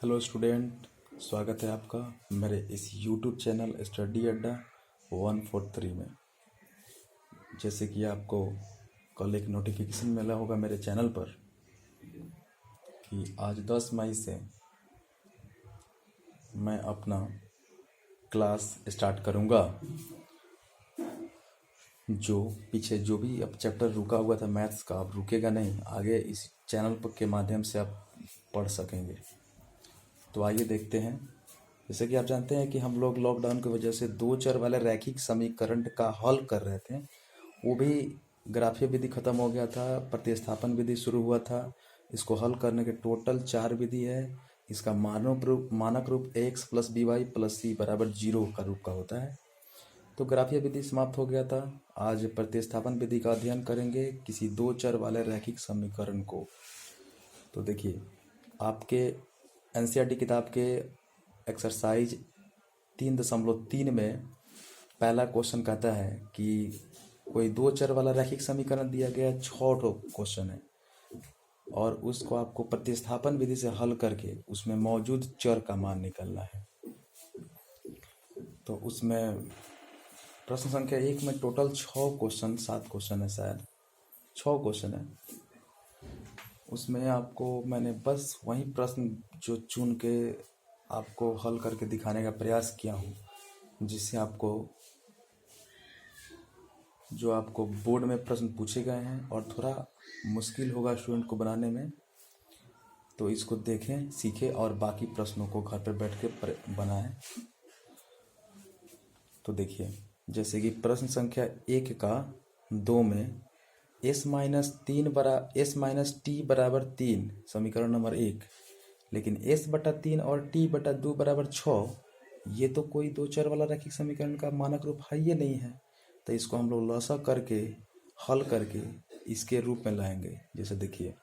Hello student, स्वागत है आपका मेरे इस यूट्यूब चैनल स्टडी अड्डा 143 में। जैसे कि आपको कल एक नोटिफिकेशन मिला होगा मेरे चैनल पर कि आज 10 मई से मैं अपना क्लास स्टार्ट करूंगा। जो पीछे जो भी अब चैप्टर रुका हुआ था मैथ्स का, अब रुकेगा नहीं, आगे इस चैनल पर के माध्यम से आप पढ़ सकेंगे। तो आइए देखते हैं। जैसे कि आप जानते हैं कि हम लोग लॉकडाउन की वजह से दो चर वाले रैखिक समीकरण का हल कर रहे थे। वो भी ग्राफीय विधि खत्म हो गया था, प्रतिस्थापन विधि शुरू हुआ था। इसको हल करने के टोटल 4 विधि है। इसका मानक रूप x plus b y plus c बराबर 0 का रूप का होता है। तो ग्राफीय विधि समाप्त हो गया था। आज प्रतिस्थापन विधि का अध्ययन करेंगे किसी दो चर वाले रैखिक समीकरण को। तो देखिए, आपके एनसीईआरटी किताब के एक्सरसाइज 3.3 में पहला क्वेश्चन कहता है कि कोई दो चर वाला रैखिक समीकरण दिया गया है, 6 क्वेश्चन है, और उसको आपको प्रतिस्थापन विधि से हल करके उसमें मौजूद चर का मान निकालना है। तो उसमें प्रश्न संख्या 1 में टोटल 7 क्वेश्चन है, शायद 6 क्वेश्चन है। उसमें आपको मैंने बस वही प्रश्न जो चुन के आपको हल करके दिखाने का प्रयास किया हूँ, जिससे आपको बोर्ड में प्रश्न पूछे गए हैं और थोड़ा मुश्किल होगा स्टूडेंट को बनाने में। तो इसको देखें, सीखें और बाकी प्रश्नों को घर पर बैठ के बनाएं। तो देखिए, जैसे कि प्रश्न संख्या 1 का 2 में s माइनस टी बराबर 3 समीकरण नंबर 1, लेकिन s बटा 3 और t बटा 2 बराबर 6, ये तो कोई दो चर वाला रैखिक समीकरण का मानक रूप है ये नहीं है। तो इसको हम लोग लॉसा करके हल करके इसके रूप में लाएंगे। जैसे देखिए,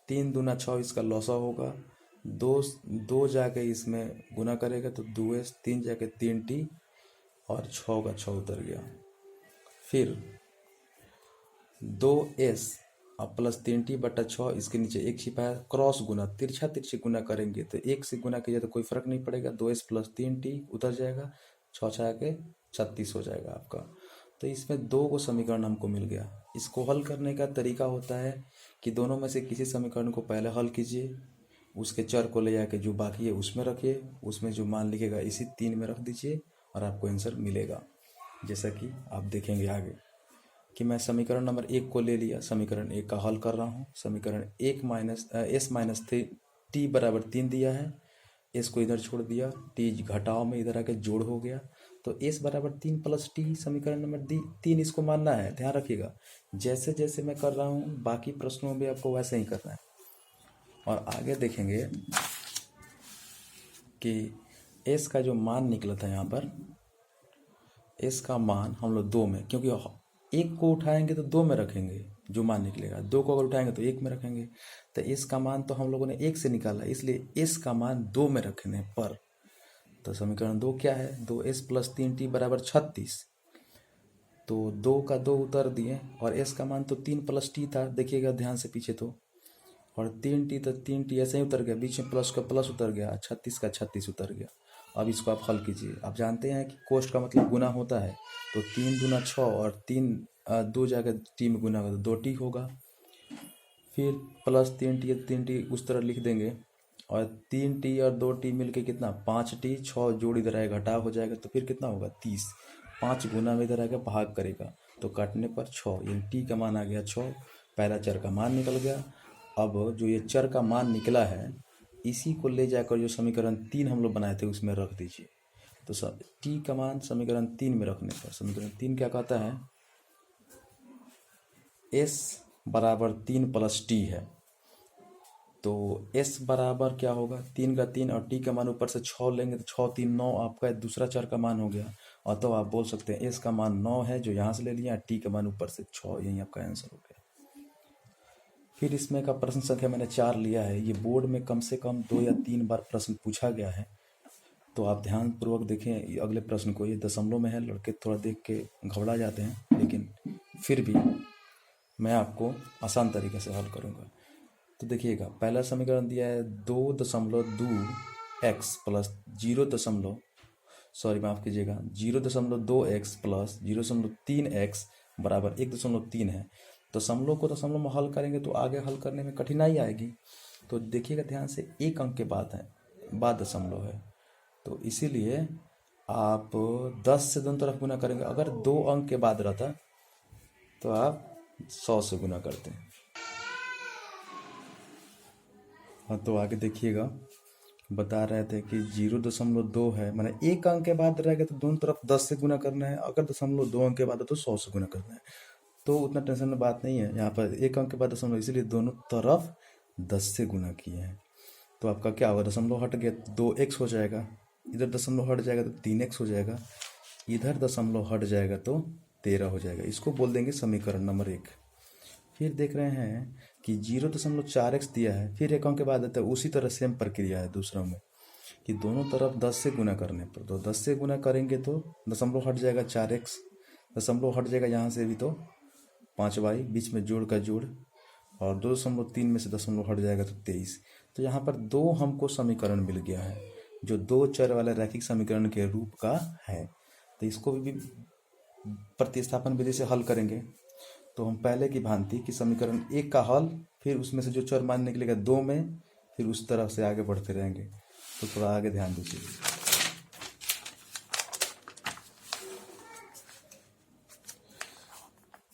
3 दूना 6 इसका लॉसा होगा, दो जाके इसमें गुना करेगा तो 2s, 3 जाके 3t और 6 का 6 उतर गया। फिर 2s अब प्लस 3t बटा 6, इसके नीचे 1 छिपा है, क्रॉस गुना तिरछा तिरछी गुना करेंगे तो 1 से गुना किया तो कोई फर्क नहीं पड़ेगा, 2s प्लस 3t उतर जाएगा, 6 6 के 36 हो जाएगा आपका। तो इसमें 2 को समीकरण हमको मिल गया। इसको हल करने का तरीका होता है कि दोनों में से किसी समीकरण को पहले हल कीजिए, उसके चर को ले जाके जो बाकी है उसमें रखिए, उसमें जो मान लिखेगा इसी 3 में रख दीजिए और आपको आंसर मिलेगा। जैसा कि आप देखेंगे आगे कि मैं समीकरण नंबर 1 को ले लिया, समीकरण 1 का हल कर रहा हूँ। समीकरण 1 एस माइनस टी बराबर 3 दिया है, एस को इधर छोड़ दिया, टी घटाव में इधर आके जोड़ हो गया, तो एस बराबर 3 प्लस टी समीकरण नंबर 3 इसको मानना है। ध्यान रखिएगा, जैसे जैसे मैं कर रहा हूँ बाकी प्रश्नों में आपको वैसे ही करना है। और आगे देखेंगे कि एस का जो मान निकला था यहाँ पर, एस का मान हम लोग 2 में, क्योंकि 1 को उठाएंगे तो 2 में रखेंगे, जो मान निकलेगा 2 को अगर उठाएंगे तो 1 में रखेंगे। तो एस का मान तो हम लोगों ने 1 से निकाला, इसलिए एस का मान 2 में रखने पर, तो समीकरण 2 क्या है, 2s प्लस 3t बराबर 36। तो 2 का 2 उतर दिए और एस का मान तो 3 प्लस टी था, देखिएगा ध्यान से पीछे, तो और 3t तो 3t ऐसे ही उतर गया, बीच में प्लस का प्लस उतर गया, 36 का 36 उतर गया। अब इसको आप हल कीजिए। आप जानते हैं कि कोष्ट का मतलब गुना होता है, तो 3 दूना 6 और 2 जाकर टी में गुना होगा तो 2t होगा। फिर प्लस 3t उस तरह लिख देंगे, और 3t और 2t मिलके कितना, 5t, 6 जोड़ इधर आएगा, घटाव हो जाएगा, तो फिर कितना होगा 30, 5 गुना में इधर आएगा, भाग करेगा तो काटने पर 6, यानी t का मान आ गया 6। पहला चर का मान निकल गया। अब जो ये चर का मान निकला है, इसी को ले जाकर जो समीकरण 3 हम लोग बनाए थे उसमें रख दीजिए। तो t का मान समीकरण 3 में रखने पर समीकरण 3 क्या कहता है, s बराबर 3 प्लस t है, तो s बराबर क्या होगा, 3 का 3 और t का मान ऊपर से 6 लेंगे तो 6 3 9 आपका दूसरा चर का मान हो गया। और तो आप बोल सकते हैं s का मान 9 है जो यहाँ से ले लिया, t का मान ऊपर से 6, यही आपका आंसर हो गया। फिर इसमें का प्रश्न संख्या मैंने 4 लिया है। ये बोर्ड में कम से कम 2 या 3 बार प्रश्न पूछा गया है, तो आप ध्यानपूर्वक देखें अगले प्रश्न को। ये दशमलव में है, लड़के थोड़ा देख के घबरा जाते हैं, लेकिन फिर भी मैं आपको आसान तरीके से हल करूँगा। तो देखिएगा, पहला समीकरण दिया है 2.2 एक्स प्लस 0 सॉरी माफ़ कीजिएगा 0.2x प्लस 0.3x बराबर 1.3 है। दशमलव को दशमलव में हल करेंगे तो आगे हल करने में कठिनाई आएगी। तो देखिएगा ध्यान से, एक अंक के बाद दशमलव है, तो इसीलिए आप 10 से दोनों तरफ गुना करेंगे। अगर 2 अंक के बाद रहता तो आप 100 से गुना करते हैं। हाँ, तो आगे देखिएगा, बता रहे थे कि 0.2 है, माने एक अंक के बाद रहेगा तो दोनों तरफ 10 से गुना करना है। अगर 0.2 अंक के बाद है तो 100 से गुना करना है। तो उतना टेंशन में बात नहीं है। यहाँ पर एक अंक के बाद दशमलव, इसीलिए दोनों तरफ 10 से गुना किए हैं। तो आपका क्या होगा, दशमलव हट गया 2x हो जाएगा, इधर दशमलव हट जाएगा तो 3x हो जाएगा, इधर दशमलव हट जाएगा तो 13 हो जाएगा। इसको बोल देंगे समीकरण नंबर 1। फिर देख रहे हैं कि 0.4x दिया है, फिर एक अंक के बाद आता है, उसी तरह सेम प्रक्रिया है दूसरा में कि दोनों तरफ 10 से गुना करने पर, तो 10 से गुना करेंगे तो दशमलव हट जाएगा 4x, दशमलव हट जाएगा यहाँ से भी तो 5y, बीच में जोड़ का जोड़, और 2.3 में से दशमलव हट जाएगा तो 23। तो यहाँ पर 2 हमको समीकरण मिल गया है जो 2 चर वाले रैखिक समीकरण के रूप का है। तो इसको भी प्रतिस्थापन विधि से हल करेंगे। तो हम पहले की भांति कि समीकरण 1 का हल, फिर उसमें से जो चर मान निकलेगा 2 में, फिर उस तरह से आगे बढ़ते रहेंगे। तो थोड़ा आगे ध्यान दीजिए।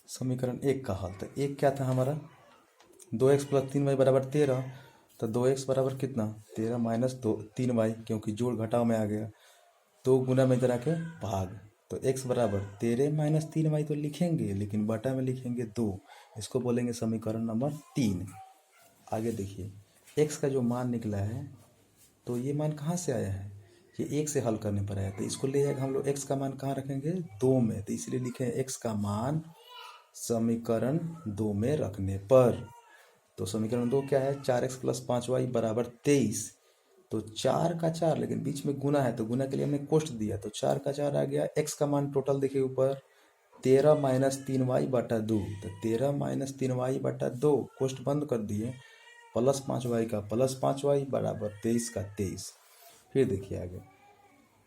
समीकरण 1 का हल, तो 1 क्या था हमारा, 2x प्लस 3y बराबर 13। तो 2x बराबर कितना, 13 माइनस 3y, क्योंकि जोड़ घटाव में आ गया, 2 गुना में इधर आके भाग, तो x बराबर 13 माइनस 3y तो लिखेंगे, लेकिन बटा में लिखेंगे 2। इसको बोलेंगे समीकरण नंबर 3। आगे देखिए, x का जो मान निकला है, तो ये मान कहाँ से आया है, ये 1 से हल करने पर आया। तो इसको ले जाकर हम लोग x का मान कहाँ रखेंगे, 2 में। तो इसलिए लिखे x का मान समीकरण 2 में रखने पर। तो समीकरण 2 क्या है, 4x प्लस 5y बराबर 23। तो 4 का 4, लेकिन बीच में गुना है तो गुना के लिए हमने कोष्ट दिया, तो 4 का 4 आ गया। x का मान टोटल देखिए ऊपर, 13 माइनस 3y बटा 2, तो 13 माइनस 3y बटा 2, कोष्ट बंद कर दिए, प्लस 5y का प्लस 5y बराबर 23 का 23। फिर देखिए आगे,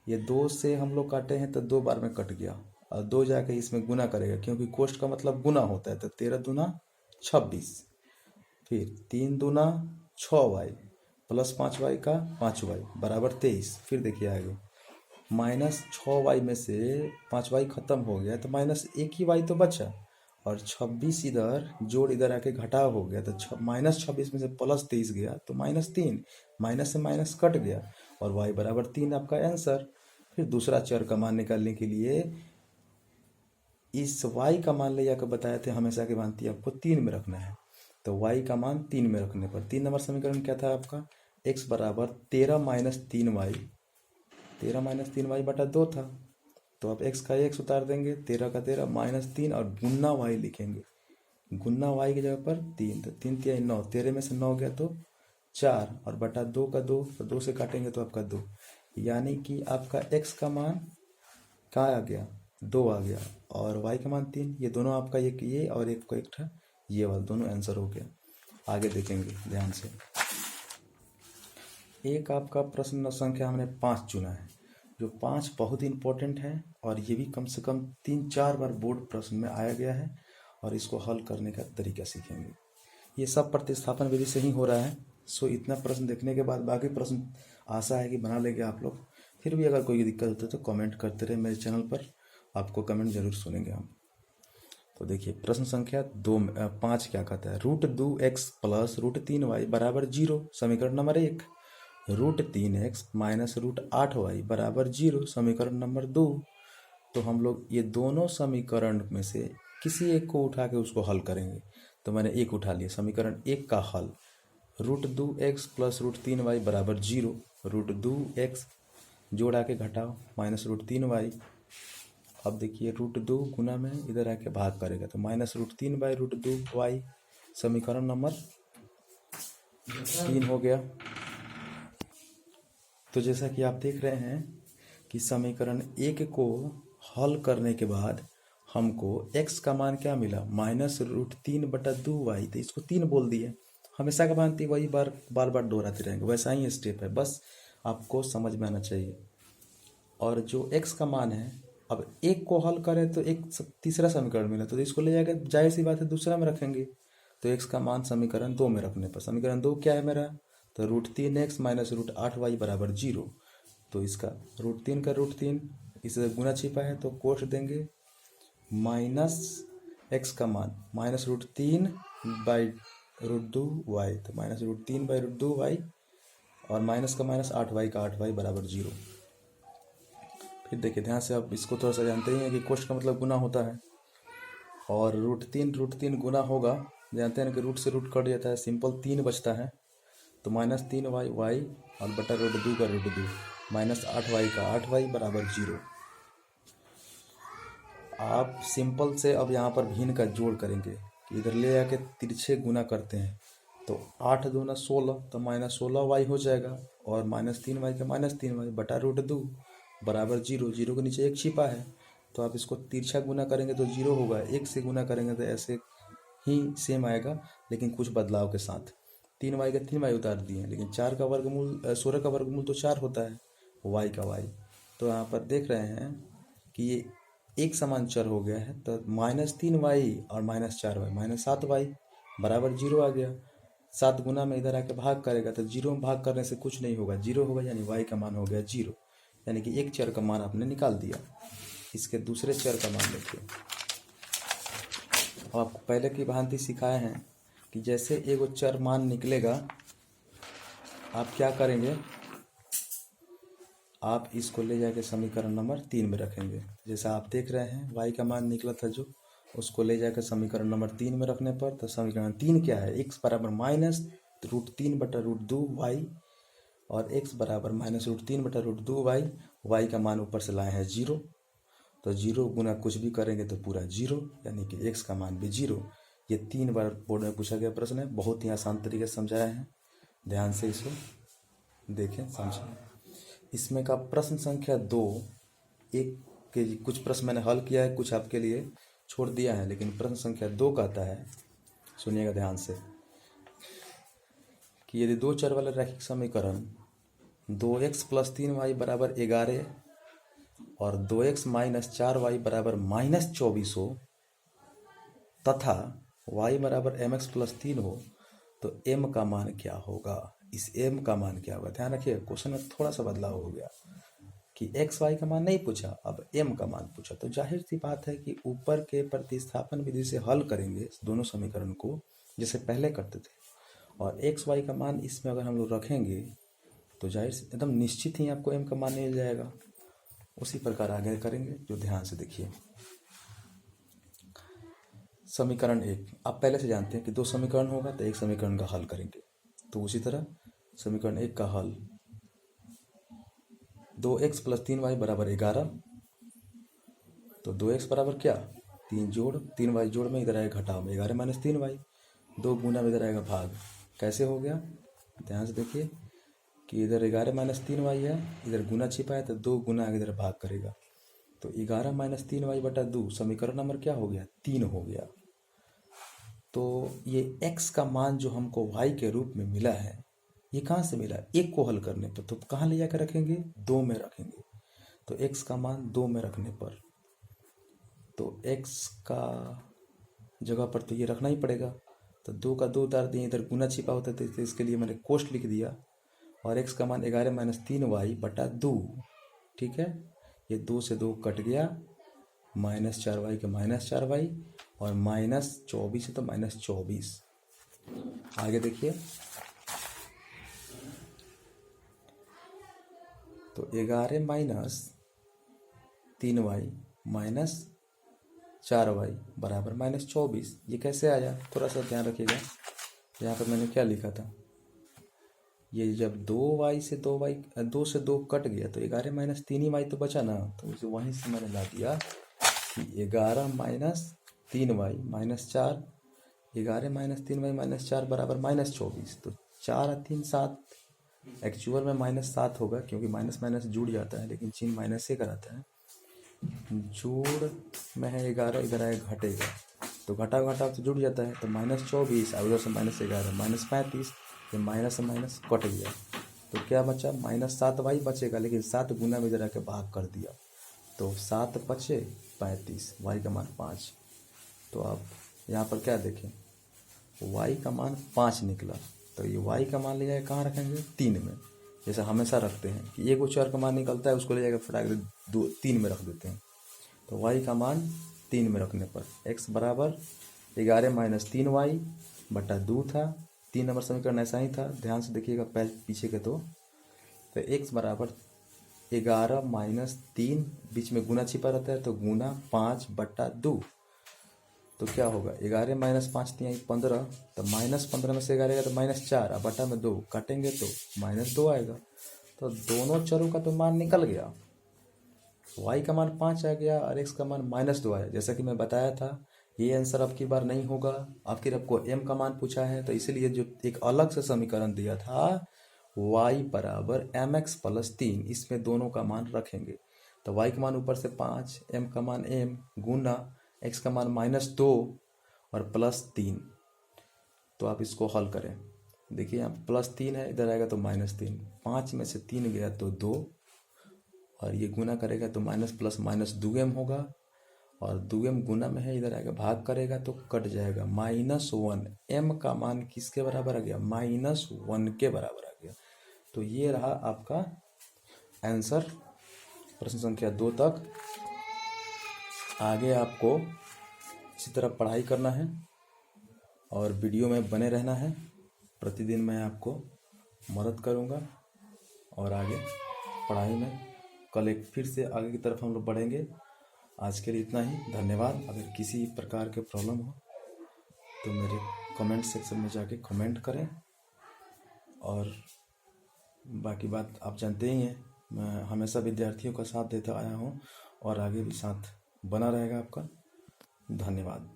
ये 2 से हम लोग काटे हैं तो 2 बार में कट गया, और 2 जाके इसमें गुना करेगा, क्योंकि कोष्ट का मतलब गुना होता है। तो 13 दूना 26, फिर 3 दूना 6y प्लस 5y का 5y बराबर 23। फिर देखिए आगे, माइनस 6y में से 5y खत्म हो गया, तो माइनस 1 ही y तो बचा, और 26 इधर जोड़ इधर आके घटाव हो गया, तो माइनस 26 में से प्लस 23 गया तो माइनस 3, माइनस से माइनस कट गया, और y बराबर 3 आपका आंसर। फिर दूसरा चर का मान निकालने के लिए इस y का मान ले जाकर बताए थे हमेशा की भांति आपको 3 में रखना है। तो y का मान 3 में रखने पर 3 नंबर समीकरण क्या था आपका, x बराबर 13 माइनस 3y, 13 माइनस 3y बटा 2 था। तो आप x का x उतार देंगे, 13 का 13 माइनस 3, और गुन्ना y लिखेंगे, गुन्ना y की जगह पर 3, तो 3 3 9, 13 में से 9 गया तो 4, और बटा 2 का 2, तो 2 से काटेंगे तो आपका 2, यानी कि आपका x का मान क्या आ गया, 2 आ गया, और y का मान 3। ये दोनों आपका एक ये और एक को एक था ये वाला, दोनों आंसर हो गया। आगे देखेंगे ध्यान से, एक आपका प्रश्न संख्या हमने 5 चुना है, जो 5 बहुत इंपॉर्टेंट है, और ये भी कम से कम 3-4 बार बोर्ड प्रश्न में आया गया है, और इसको हल करने का तरीका सीखेंगे। ये सब प्रतिस्थापन विधि से ही हो रहा है। सो इतना प्रश्न देखने के बाद बाकी प्रश्न आशा है कि बना लेंगे आप लोग। फिर भी अगर कोई दिक्कत होती है तो कमेंट करते रहे मेरे चैनल पर, आपको कमेंट जरूर सुनेंगे हम। तो देखिए प्रश्न संख्या 5 क्या कहता है, √2x प्लस √3y बराबर 0, समीकरण नंबर 1। √3x माइनस √8y बराबर 0, समीकरण नंबर 2। तो हम लोग ये दोनों समीकरण में से किसी एक को उठा के उसको हल करेंगे। तो मैंने एक उठा लिया, समीकरण 1 का हल, √2x प्लस √3y बराबर 0, √2x जोड़ा के घटाओ माइनस √3y। अब देखिए √2 गुना में इधर आके भाग करेगा, तो माइनस √3/√2y, समीकरण नंबर 3 हो गया। तो जैसा कि आप देख रहे हैं कि समीकरण 1 को हल करने के बाद हमको x का मान क्या मिला, माइनस √3/2y, तो इसको 3 बोल दिए। हमेशा का भांति वही बार बार दोहराते रहेंगे, वैसा ही स्टेप है, बस आपको समझ में आना चाहिए। और जो x का मान है, अब एक को हल करें तो एक तीसरा समीकरण मिला, तो इसको ले जाकर जाहिर सी बात है दूसरा में रखेंगे। तो x का मान समीकरण 2 में रखने पर, समीकरण 2 क्या है मेरा, तो √3x माइनस √8y बराबर 0। तो इसका √3 का √3 इसे गुना छिपा है तो कोष्ट देंगे, माइनस x का मान माइनस √3 बाई √2y, तो माइनस √3 बाई √2y, और माइनस का माइनस 8y का 8y बराबर 0। फिर देखिए ध्यान से, आप इसको थोड़ा सा जानते ही हैं कि कोष्ट का मतलब गुना होता है, और √3 गुना होगा, जानते हैं कि रूट से रूट कट जाता है, सिंपल 3 बचता है, तो माइनस 3y और बटा √2 का √2 माइनस 8y का 8y बराबर 0। आप सिंपल से अब यहाँ पर भिन्न का जोड़ करेंगे कि इधर ले आके तिरछे गुना करते हैं, तो 8 दूना 16, तो माइनस 16y हो जाएगा, और माइनस 3y का माइनस 3y बटा √2 बराबर 0। 0 के नीचे 1 छिपा है, तो आप इसको तिरछा गुना करेंगे तो 0 होगा, 1 से गुना करेंगे तो ऐसे ही सेम आएगा, लेकिन कुछ बदलाव के साथ। 3y का 3y उतार दिए, लेकिन 4 का वर्गमूल 16 का वर्गमूल तो 4 होता है, y का y। तो यहाँ पर देख रहे हैं कि ये एक समान चर हो गया है, तो माइनस 3y और माइनस 4y माइनस 7y बराबर 0 आ गया। 7 गुना में इधर आके भाग करेगा तो 0 में भाग करने से कुछ नहीं होगा, 0 होगा, यानी y का मान हो गया 0, यानी कि एक चर का मान आपने निकाल दिया। इसके दूसरे चर का मान देखिए, और आपको पहले की भांति सिखाए हैं कि जैसे एगो चर मान निकलेगा, आप क्या करेंगे, आप इसको ले जाके समीकरण नंबर 3 में रखेंगे। जैसा आप देख रहे हैं y का मान निकला था जो, उसको ले जाकर समीकरण नंबर 3 में रखने पर, तो समीकरण 3 क्या है, x बराबर माइनस √3 बटा √2y, और x बराबर माइनस √3 बटा √2y, y का मान ऊपर से लाए हैं 0, तो 0 गुना कुछ भी करेंगे तो पूरा 0, यानी कि x का मान भी 0। ये 3 बार बोर्ड में पूछा गया प्रश्न है, बहुत ही आसान तरीके से समझाया है, ध्यान से इसको देखें समझें। इसमें का प्रश्न संख्या 2, एक के कुछ प्रश्न मैंने हल किया है, कुछ आपके लिए छोड़ दिया है, लेकिन प्रश्न संख्या 2 कहता है, सुनिएगा ध्यान से, कि यदि 2 चर वाले रैखिक समीकरण 2x प्लस 3y बराबर 11 और 2x माइनस 4y बराबर माइनस 24 हो, तथा y बराबर mx प्लस 3 हो, तो m का मान क्या होगा। इस m का मान क्या होगा, ध्यान रखिए क्वेश्चन में थोड़ा सा बदलाव हो गया कि x y का मान नहीं पूछा, अब m का मान पूछा। तो जाहिर सी बात है कि ऊपर के प्रतिस्थापन विधि से हल करेंगे दोनों समीकरण को, जैसे पहले करते थे, और x y का मान इसमें अगर हम लोग रखेंगे तो जाहिर से एकदम निश्चित ही आपको m का मान मिल जाएगा। उसी प्रकार आगे करेंगे, जो ध्यान से देखिए। समीकरण 1 आप पहले से जानते हैं कि 2 समीकरण होगा तो एक समीकरण का हल करेंगे, तो उसी तरह समीकरण 1 का हल 2x प्लस 3y बराबर 11, तो 2x बराबर क्या, 3y जोड़ में इधर आएगा घटाव में 11 माइनस 3y, 2 गुना में इधर आएगा भाग। कैसे हो गया, ध्यान से देखिए कि इधर 11 माइनस 3y है, इधर गुना छिपा है, तो 2 गुना इधर भाग करेगा, तो 11 माइनस 3y बटा 2 समीकरण नंबर क्या हो गया, 3 हो गया। तो ये x का मान जो हमको y के रूप में मिला है, ये कहाँ से मिला, एक को हल करने पर, तो कहाँ ले जाकर रखेंगे, 2 में रखेंगे। तो x का मान 2 में रखने पर, तो x का जगह पर तो ये रखना ही पड़ेगा, तो 2 का 2 उतार दिए, इधर गुना छिपा होता है तो इसके लिए मैंने कोष्ट लिख दिया, और x का मान 11 माइनस 3y बटा 2, ठीक है, ये 2 से 2 कट गया, माइनस 4y के माइनस 4y, और माइनस 24 है तो माइनस 24। आगे देखिए, तो 11 माइनस 3y माइनस 4y बराबर माइनस 24, ये कैसे आया, थोड़ा सा ध्यान रखिएगा। यहाँ पर मैंने क्या लिखा था, ये जब 2y से 2 से 2 कट गया तो 11 माइनस 3y तो बचा ना, तो उसे वहीं से मैंने ला दिया कि 11 minus 3y minus 4, 11 minus 3y minus 4 बराबर माइनस 24, तो 4 और 3 7, एक्चुअल में माइनस 7 होगा क्योंकि माइनस माइनस जुड़ जाता है, लेकिन चिन्ह माइनस से कराता है। जोड़ में है 11, इधर आएगा घटेगा, तो घटाव तो जुड़ जाता है, तो माइनस 24 और उधर से माइनस 11 माइनस 35, ये माइनस से माइनस कट गया, तो क्या बचा, -7y बचेगा, लेकिन 7 गुना में जरा के भाग कर दिया तो 7 पचे 35, y का मान 5। तो आप यहाँ पर क्या देखें, y का मान 5 निकला, तो ये y का मान ले जाए कहाँ रखेंगे, 3 में। जैसे हमेशा रखते हैं कि एक चर का मान निकलता है, उसको ले जाकर फटाक 3 में रख देते हैं। तो y का मान 3 में रखने पर x बराबर 11 - 3y बटा 2 था। 3 नंबर समीकरण ऐसा ही था, ध्यान से देखिएगा पीछे के। तो x बराबर 11 - 3, बीच में गुना छिपा रहता है तो गुना 5 बटा 2। तो क्या होगा, 11 - 5 3 15, तो -15 में से 11 गया तो -4, अब बटा में 2 काटेंगे तो -2 आएगा। तो दोनों चरों का तो मान निकल गया, y का मान 5 आ गया और x का मान -2 आया। जैसा कि मैं बताया था, ये आंसर अब की बार नहीं होगा, आखिर आपको m का मान पूछा है, तो इसीलिए जो एक अलग से समीकरण दिया था y बराबर mx + 3, इसमें दोनों का मान रखेंगे। तो y का मान ऊपर से 5, m का मान m गुना x का मान -2 और +3। तो आप इसको हल करें, देखिए यहाँ +3 है, इधर आएगा तो -3, 5 में से 3 गया तो 2, और ये गुना करेगा तो माइनस प्लस माइनस 2m होगा, और 2m गुना में है, इधर आएगा भाग करेगा तो कट जाएगा -1। m का मान किसके बराबर आ गया, -1 के बराबर आ गया। तो ये रहा आपका आंसर प्रश्न संख्या 2 तक। आगे आपको इसी तरह पढ़ाई करना है और वीडियो में बने रहना है। प्रतिदिन मैं आपको मदद करूँगा और आगे पढ़ाई में कल एक फिर से आगे की तरफ हम लोग बढ़ेंगे। आज के लिए इतना ही, धन्यवाद। अगर किसी प्रकार के प्रॉब्लम हो तो मेरे कमेंट सेक्शन में जाके कमेंट करें, और बाकी बात आप जानते ही हैं, मैं हमेशा विद्यार्थियों का साथ देता आया हूँ और आगे भी साथ बना रहेगा आपका। धन्यवाद।